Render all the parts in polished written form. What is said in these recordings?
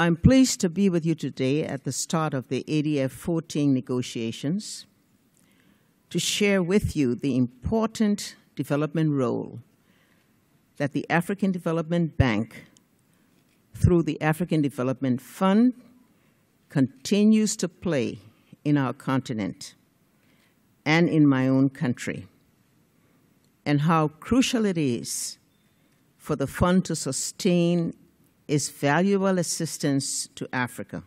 I'm pleased to be with you today at the start of the ADF 14 negotiations to share with you the important development role that the African Development Bank, through the African Development Fund, continues to play in our continent and in my own country, and how crucial it is for the fund to sustain its valuable assistance to Africa.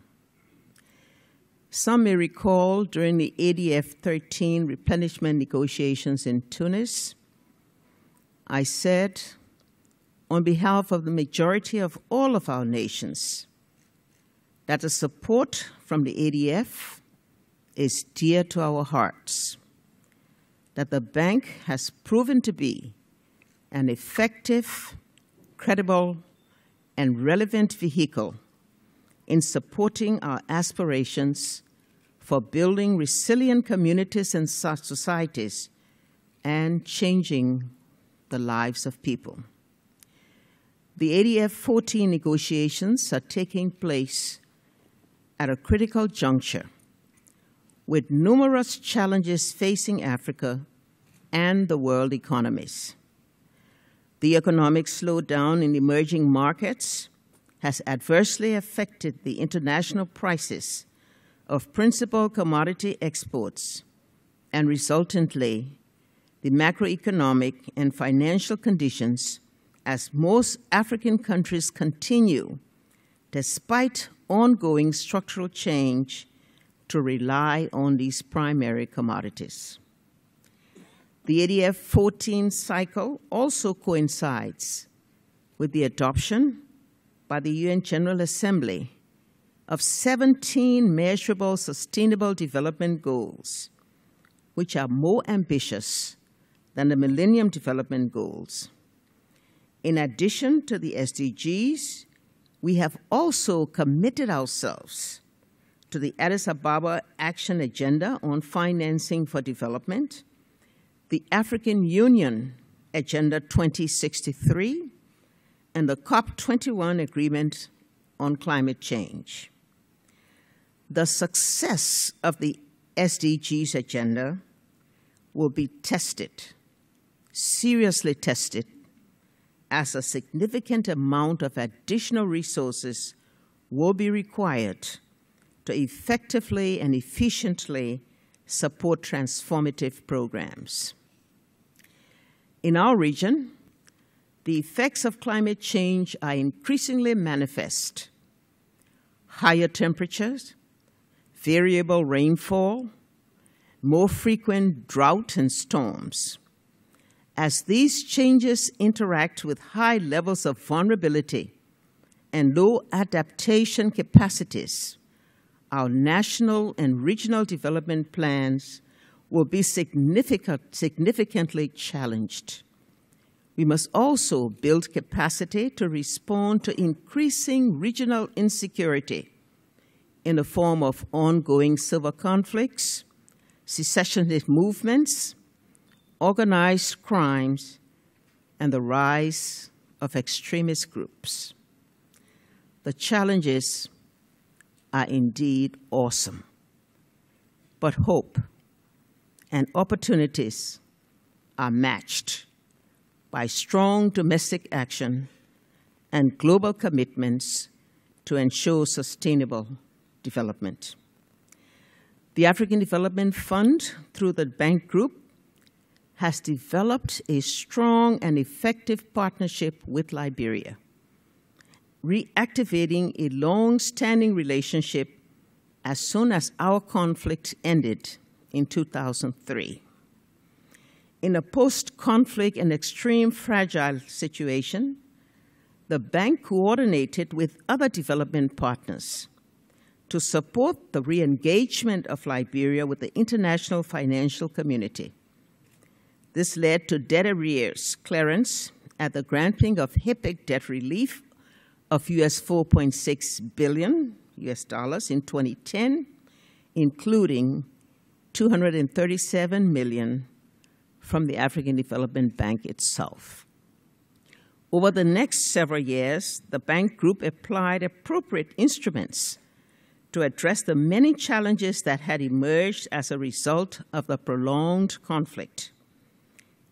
Some may recall during the ADF 13 replenishment negotiations in Tunis, I said, on behalf of the majority of all of our nations, that the support from the ADF is dear to our hearts, that the bank has proven to be an effective, credible, and relevant vehicle in supporting our aspirations for building resilient communities and societies and changing the lives of people. The ADF 14 negotiations are taking place at a critical juncture with numerous challenges facing Africa and the world economies. The economic slowdown in emerging markets has adversely affected the international prices of principal commodity exports and resultantly the macroeconomic and financial conditions as most African countries continue, despite ongoing structural change, to rely on these primary commodities. The ADF 14 cycle also coincides with the adoption by the UN General Assembly of 17 measurable sustainable development goals, which are more ambitious than the Millennium Development Goals. In addition to the SDGs, we have also committed ourselves to the Addis Ababa Action Agenda on Financing for Development, the African Union Agenda 2063, and the COP21 Agreement on Climate Change. The success of the SDGs agenda will be tested, seriously tested, as a significant amount of additional resources will be required to effectively and efficiently support transformative programs. In our region, the effects of climate change are increasingly manifest. Higher temperatures, variable rainfall, more frequent drought and storms. As these changes interact with high levels of vulnerability and low adaptation capacities, our national and regional development plans will be significantly challenged. We must also build capacity to respond to increasing regional insecurity in the form of ongoing civil conflicts, secessionist movements, organized crimes, and the rise of extremist groups. The challenges are indeed awesome, but hope and opportunities are matched by strong domestic action and global commitments to ensure sustainable development. The African Development Fund, through the Bank Group, has developed a strong and effective partnership with Liberia, reactivating a long-standing relationship as soon as our conflict ended in 2003. In a post-conflict and extreme fragile situation, the bank coordinated with other development partners to support the re-engagement of Liberia with the international financial community. This led to debt arrears clearance at the granting of HIPC debt relief of US $4.6 billion in 2010, including $237 million from the African Development Bank itself. Over the next several years, the bank group applied appropriate instruments to address the many challenges that had emerged as a result of the prolonged conflict.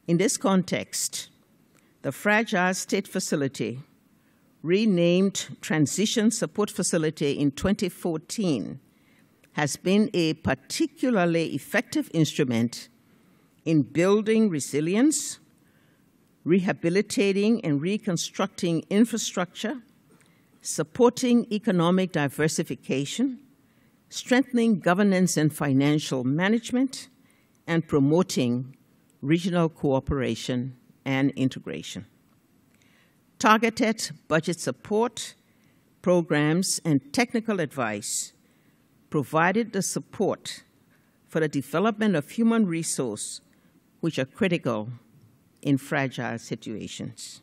In this context, the Fragile State Facility, renamed Transition Support Facility in 2014, has been a particularly effective instrument in building resilience, rehabilitating and reconstructing infrastructure, supporting economic diversification, strengthening governance and financial management, and promoting regional cooperation and integration. Targeted budget support, programs, and technical advice provided the support for the development of human resources which are critical in fragile situations.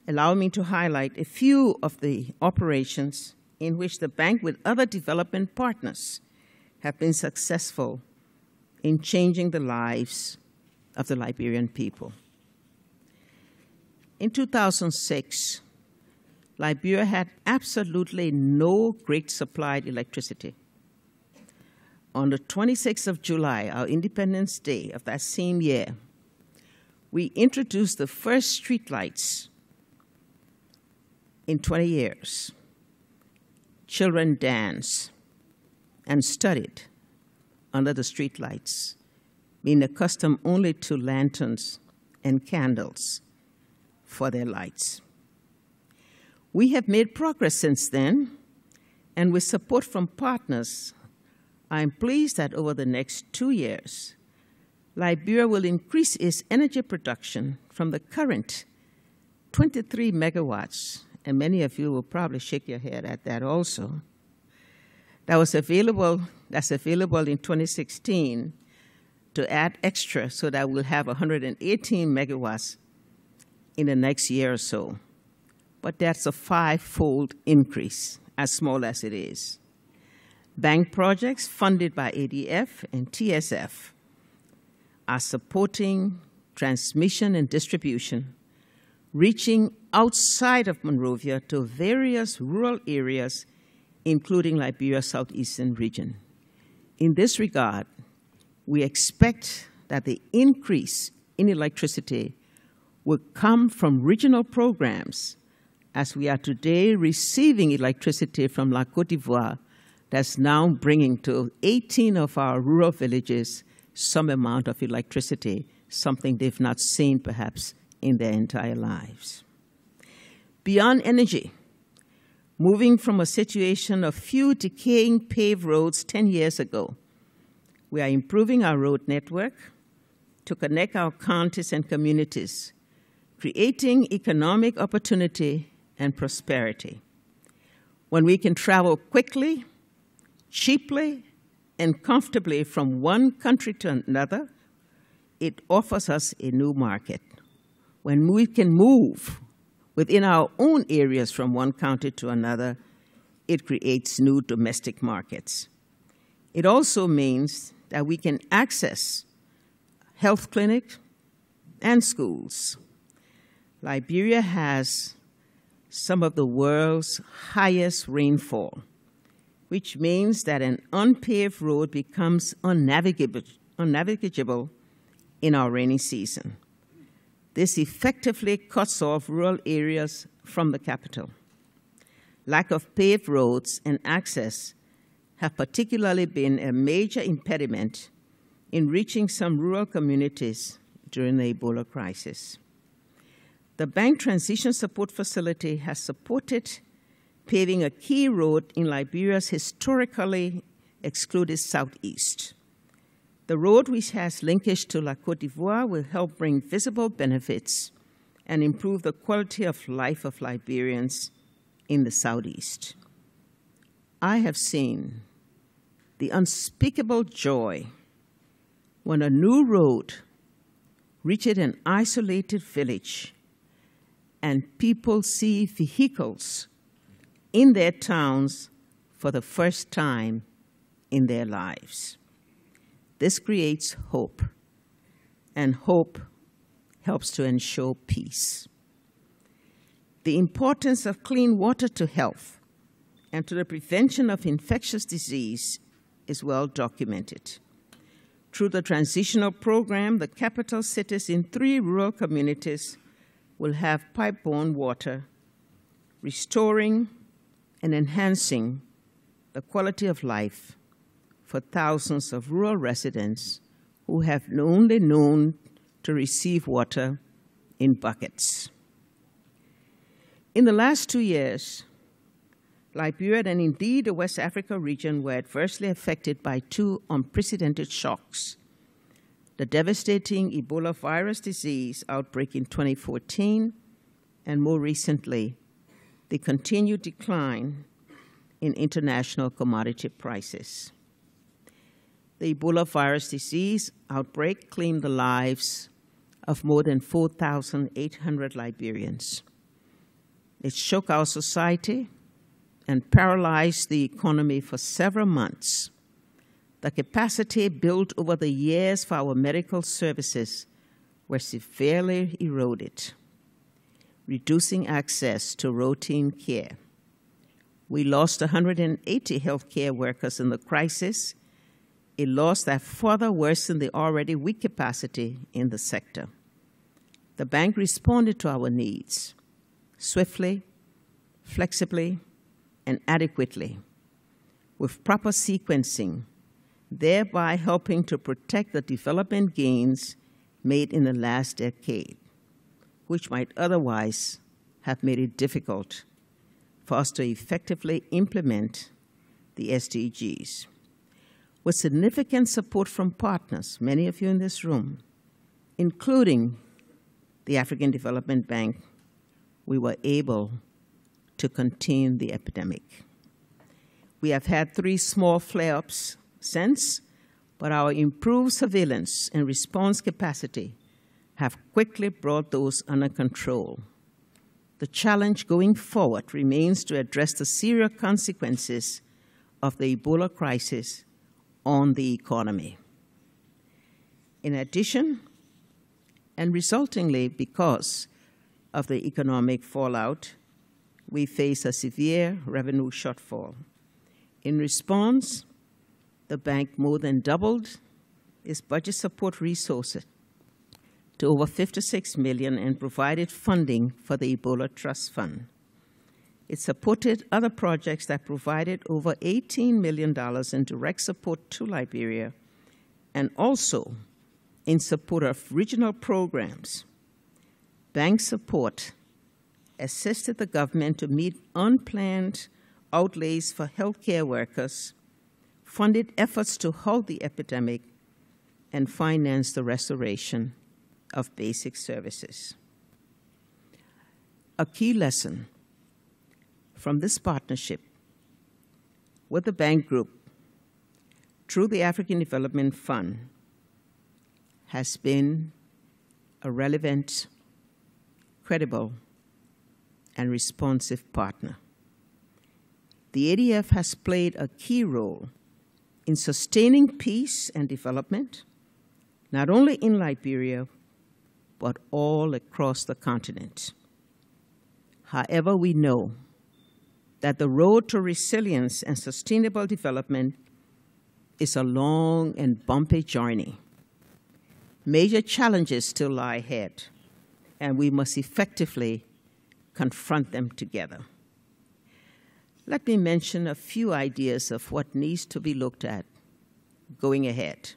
Allow me to highlight a few of the operations in which the bank with other development partners have been successful in changing the lives of the Liberian people. In 2006, Liberia had absolutely no grid supplied electricity. On the 26th of July, our Independence Day of that same year, we introduced the first streetlights in 20 years. Children danced and studied under the streetlights, being accustomed only to lanterns and candles for their lights. We have made progress since then, and with support from partners, I am pleased that over the next 2 years, Liberia will increase its energy production from the current 23 megawatts, and many of you will probably shake your head at that also, that's available in 2016, to add extra so that we'll have 118 megawatts in the next year or so. But that's a 5-fold increase, as small as it is. Bank projects funded by ADF and TSF are supporting transmission and distribution, reaching outside of Monrovia to various rural areas, including Liberia's southeastern region. In this regard, we expect that the increase in electricity will come from regional programs, as we are today receiving electricity from La Côte d'Ivoire that's now bringing to 18 of our rural villages some amount of electricity, something they've not seen perhaps in their entire lives. Beyond energy, moving from a situation of few decaying paved roads 10 years ago, we are improving our road network to connect our counties and communities, creating economic opportunity and prosperity. When we can travel quickly, cheaply, and comfortably from one country to another, it offers us a new market. When we can move within our own areas from one county to another, it creates new domestic markets. It also means that we can access health clinics and schools. Liberia has some of the world's highest rainfall, which means that an unpaved road becomes unnavigable in our rainy season. This effectively cuts off rural areas from the capital. Lack of paved roads and access have particularly been a major impediment in reaching some rural communities during the Ebola crisis. The Bank Transition Support Facility has supported paving a key road in Liberia's historically excluded southeast. The road, which has linkage to La Côte d'Ivoire, will help bring visible benefits and improve the quality of life of Liberians in the southeast. I have seen the unspeakable joy when a new road reaches an isolated village and people see vehicles in their towns for the first time in their lives. This creates hope, and hope helps to ensure peace. The importance of clean water to health and to the prevention of infectious disease is well documented. Through the transitional program, the capital cities in 3 rural communities will have pipe-borne water, restoring and enhancing the quality of life for thousands of rural residents who have only known to receive water in buckets. In the last 2 years, Liberia and indeed the West Africa region were adversely affected by 2 unprecedented shocks: the devastating Ebola virus disease outbreak in 2014, and more recently, the continued decline in international commodity prices. The Ebola virus disease outbreak claimed the lives of more than 4,800 Liberians. It shook our society and paralyzed the economy for several months. The capacity built over the years for our medical services were severely eroded, reducing access to routine care. We lost 180 healthcare workers in the crisis, a loss that further worsened the already weak capacity in the sector. The bank responded to our needs swiftly, flexibly, and adequately, with proper sequencing, thereby helping to protect the development gains made in the last decade, which might otherwise have made it difficult for us to effectively implement the SDGs. With significant support from partners, many of you in this room, including the African Development Bank, we were able to contain the epidemic. We have had 3 small flare-ups since, but our improved surveillance and response capacity have quickly brought those under control. The challenge going forward remains to address the serious consequences of the Ebola crisis on the economy. In addition, and resultingly because of the economic fallout, we face a severe revenue shortfall. In response, the bank more than doubled its budget support resources to over $56 million and provided funding for the Ebola Trust Fund. It supported other projects that provided over $18 million in direct support to Liberia, and also in support of regional programs. Bank support assisted the government to meet unplanned outlays for healthcare workers, funded efforts to halt the epidemic, and financed the restoration of basic services. A key lesson from this partnership with the bank group through the African Development Fund has been a relevant, credible, and responsive partner. The ADF has played a key role in sustaining peace and development, not only in Liberia, but all across the continent. However, we know that the road to resilience and sustainable development is a long and bumpy journey. Major challenges still lie ahead, and we must effectively confront them together. Let me mention a few ideas of what needs to be looked at going ahead.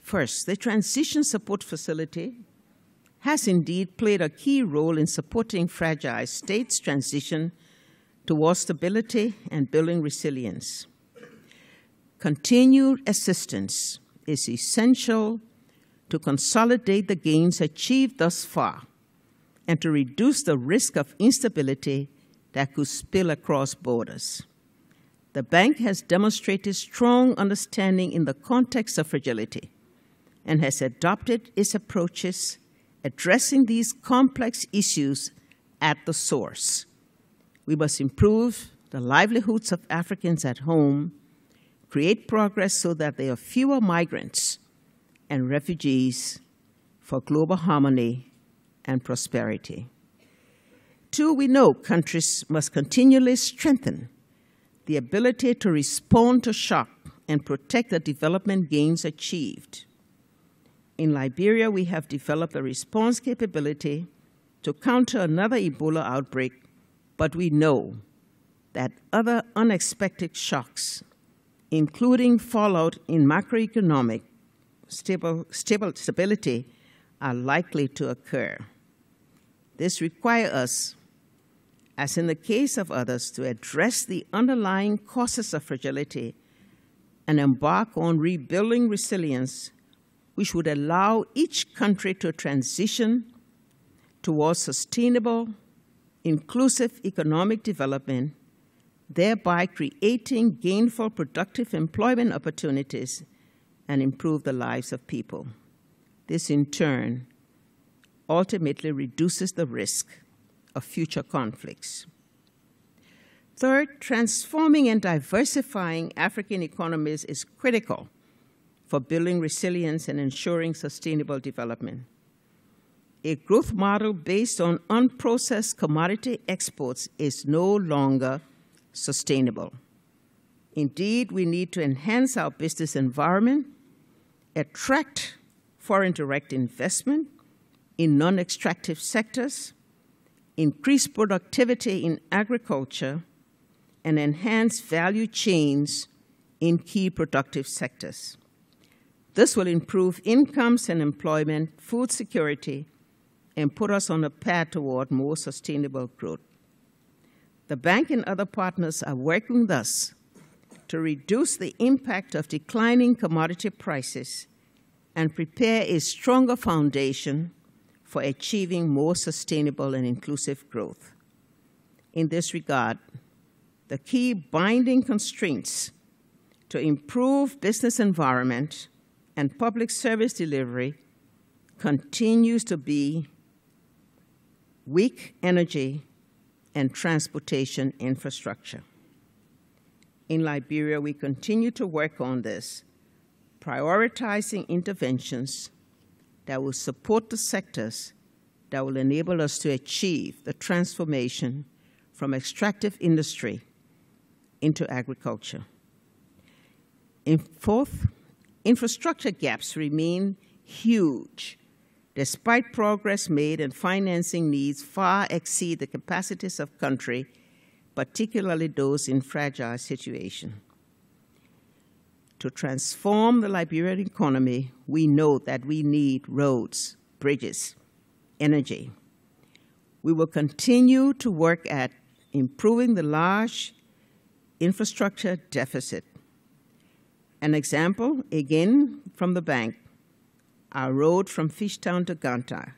First, the Transition Support Facility has indeed played a key role in supporting fragile states' transition towards stability and building resilience. Continued assistance is essential to consolidate the gains achieved thus far and to reduce the risk of instability that could spill across borders. The bank has demonstrated strong understanding in the context of fragility and has adopted its approaches addressing these complex issues at the source. We must improve the livelihoods of Africans at home, create progress so that there are fewer migrants and refugees for global harmony and prosperity. Two, we know countries must continually strengthen the ability to respond to shock and protect the development gains achieved. In Liberia, we have developed a response capability to counter another Ebola outbreak, but we know that other unexpected shocks, including fallout in macroeconomic stability, are likely to occur. This requires us, as in the case of others, to address the underlying causes of fragility and embark on rebuilding resilience, which would allow each country to transition towards sustainable, inclusive economic development, thereby creating gainful, productive employment opportunities and improve the lives of people. This, in turn, ultimately reduces the risk of future conflicts. Third, transforming and diversifying African economies is critical for building resilience and ensuring sustainable development. A growth model based on unprocessed commodity exports is no longer sustainable. Indeed, we need to enhance our business environment, attract foreign direct investment in non-extractive sectors, increase productivity in agriculture, and enhance value chains in key productive sectors. This will improve incomes and employment, food security, and put us on a path toward more sustainable growth. The bank and other partners are working with us to reduce the impact of declining commodity prices and prepare a stronger foundation for achieving more sustainable and inclusive growth. In this regard, the key binding constraints to improve business environment and public service delivery continues to be weak energy and transportation infrastructure. In Liberia, we continue to work on this, prioritizing interventions that will support the sectors that will enable us to achieve the transformation from extractive industry into agriculture. Fourth, infrastructure gaps remain huge. Despite progress made, and financing needs far exceed the capacities of country, particularly those in fragile situations. To transform the Liberian economy, we know that we need roads, bridges, energy. We will continue to work at improving the large infrastructure deficit. An example, again from the bank, our road from Fishtown to Ganta,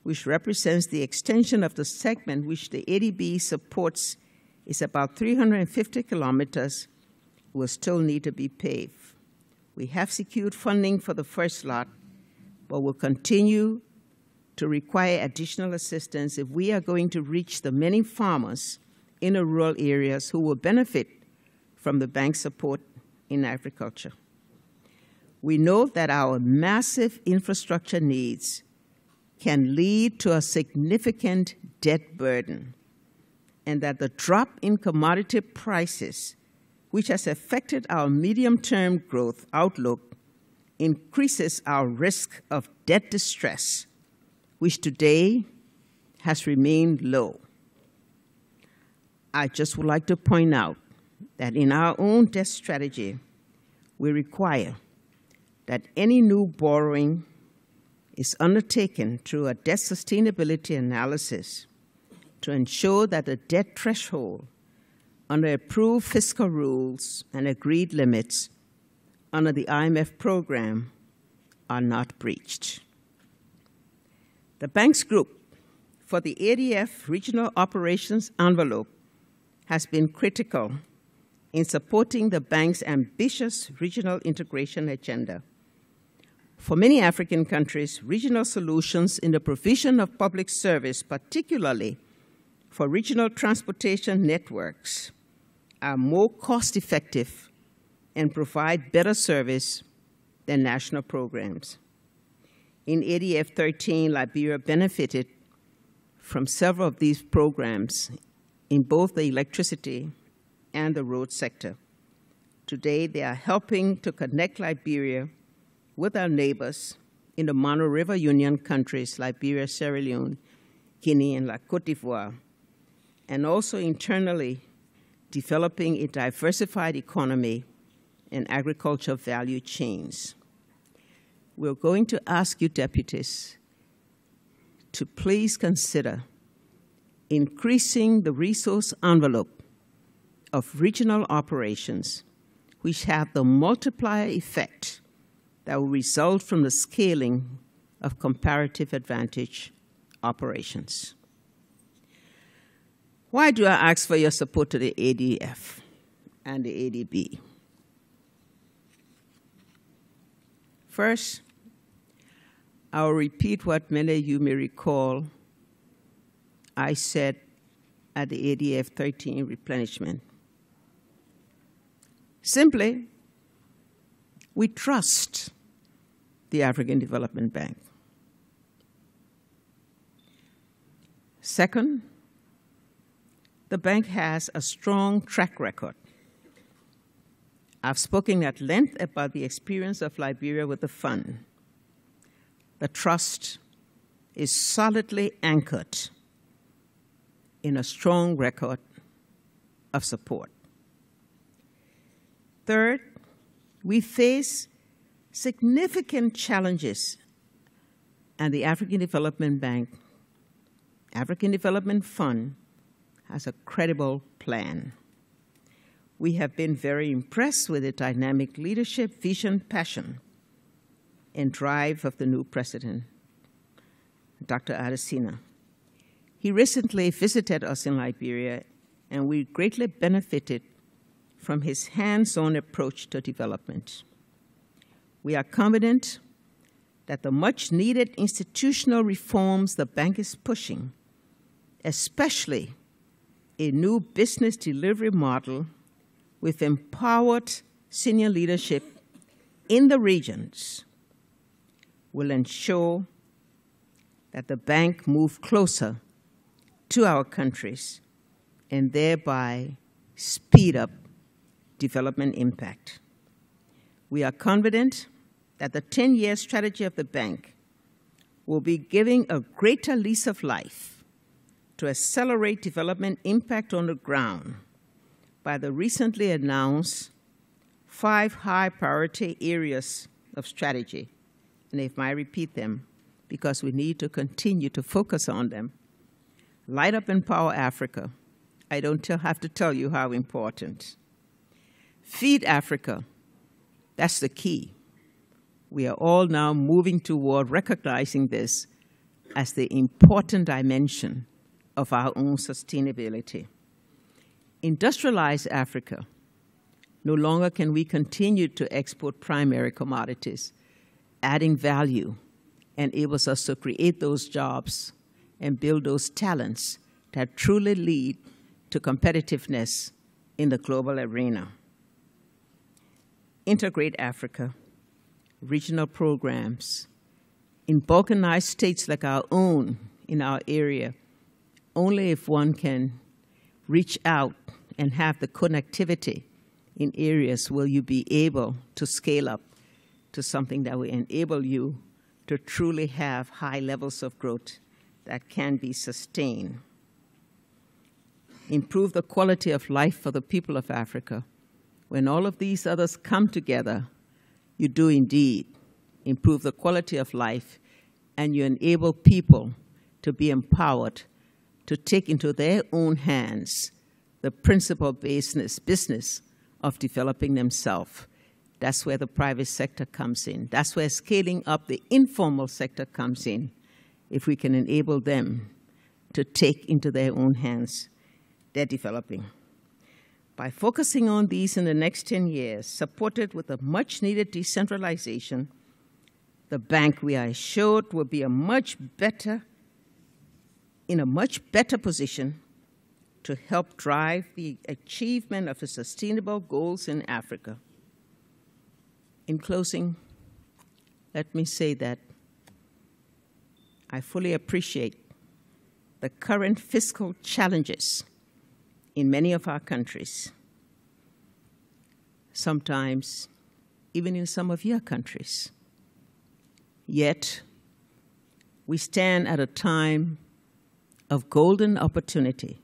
which represents the extension of the segment which the ADB supports, is about 350 kilometers, will still need to be paved. We have secured funding for the first lot, but will continue to require additional assistance if we are going to reach the many farmers in the rural areas who will benefit from the bank's support in agriculture. We know that our massive infrastructure needs can lead to a significant debt burden, and that the drop in commodity prices, which has affected our medium-term growth outlook, increases our risk of debt distress, which today has remained low. I just would like to point out that in our own debt strategy, we require that any new borrowing is undertaken through a debt sustainability analysis to ensure that the debt threshold under approved fiscal rules and agreed limits under the IMF program are not breached. The bank's group for the ADF Regional Operations Envelope has been critical in supporting the bank's ambitious regional integration agenda. For many African countries, regional solutions in the provision of public service, particularly for regional transportation networks, are more cost-effective and provide better service than national programs. In ADF 13, Liberia benefited from several of these programs in both the electricity and the road sector. Today, they are helping to connect Liberia with our neighbors in the Mono River Union countries, Liberia, Sierra Leone, Guinea, and Côte d'Ivoire, and also internally developing a diversified economy and agriculture value chains. We're going to ask you, deputies, to please consider increasing the resource envelope of regional operations, which have the multiplier effect that will result from the scaling of comparative advantage operations. Why do I ask for your support to the ADF and the ADB? First, I'll repeat what many of you may recall I said at the ADF 13 replenishment. Simply, we trust the African Development Bank. Second, the bank has a strong track record. I've spoken at length about the experience of Liberia with the fund. The trust is solidly anchored in a strong record of support. Third, we face significant challenges, and the African Development Bank, African Development Fund, has a credible plan. We have been very impressed with the dynamic leadership, vision, passion, and drive of the new president, Dr. Adesina. He recently visited us in Liberia, and we greatly benefited from his hands-on approach to development. We are confident that the much-needed institutional reforms the bank is pushing, especially a new business delivery model with empowered senior leadership in the regions, will ensure that the bank move closer to our countries and thereby speed up development impact. We are confident that the 10-year strategy of the bank will be giving a greater lease of life to accelerate development impact on the ground by the recently announced 5 high-priority areas of strategy. And if I repeat them, because we need to continue to focus on them. Light Up and Empower Africa. I don't have to tell you how important. Feed Africa. That's the key. We are all now moving toward recognizing this as the important dimension of our own sustainability. Industrialize Africa. No longer can we continue to export primary commodities. Adding value enables us to create those jobs and build those talents that truly lead to competitiveness in the global arena. Integrate Africa, regional programs. In balkanized states like our own in our area, only if one can reach out and have the connectivity in areas will you be able to scale up to something that will enable you to truly have high levels of growth that can be sustained. Improve the quality of life for the people of Africa. When all of these others come together, you do indeed improve the quality of life, and you enable people to be empowered to take into their own hands the principal business of developing themselves. That's where the private sector comes in. That's where scaling up the informal sector comes in, if we can enable them to take into their own hands their developing. By focusing on these in the next 10 years, supported with a much-needed decentralization, the bank, we are assured, will be in a much better position to help drive the achievement of the sustainable goals in Africa. In closing, let me say that I fully appreciate the current fiscal challenges in many of our countries, sometimes even in some of your countries. Yet, we stand at a time of golden opportunity,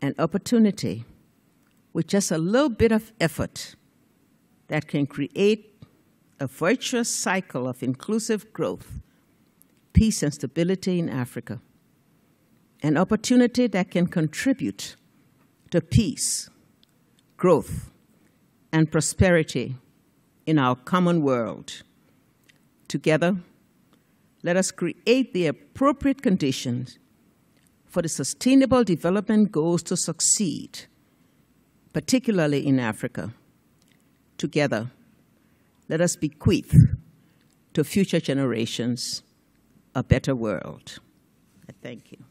an opportunity with just a little bit of effort that can create a virtuous cycle of inclusive growth, peace, and stability in Africa, an opportunity that can contribute to peace, growth, and prosperity in our common world. Together, let us create the appropriate conditions for the Sustainable Development Goals to succeed, particularly in Africa. Together, let us bequeath to future generations a better world. I thank you.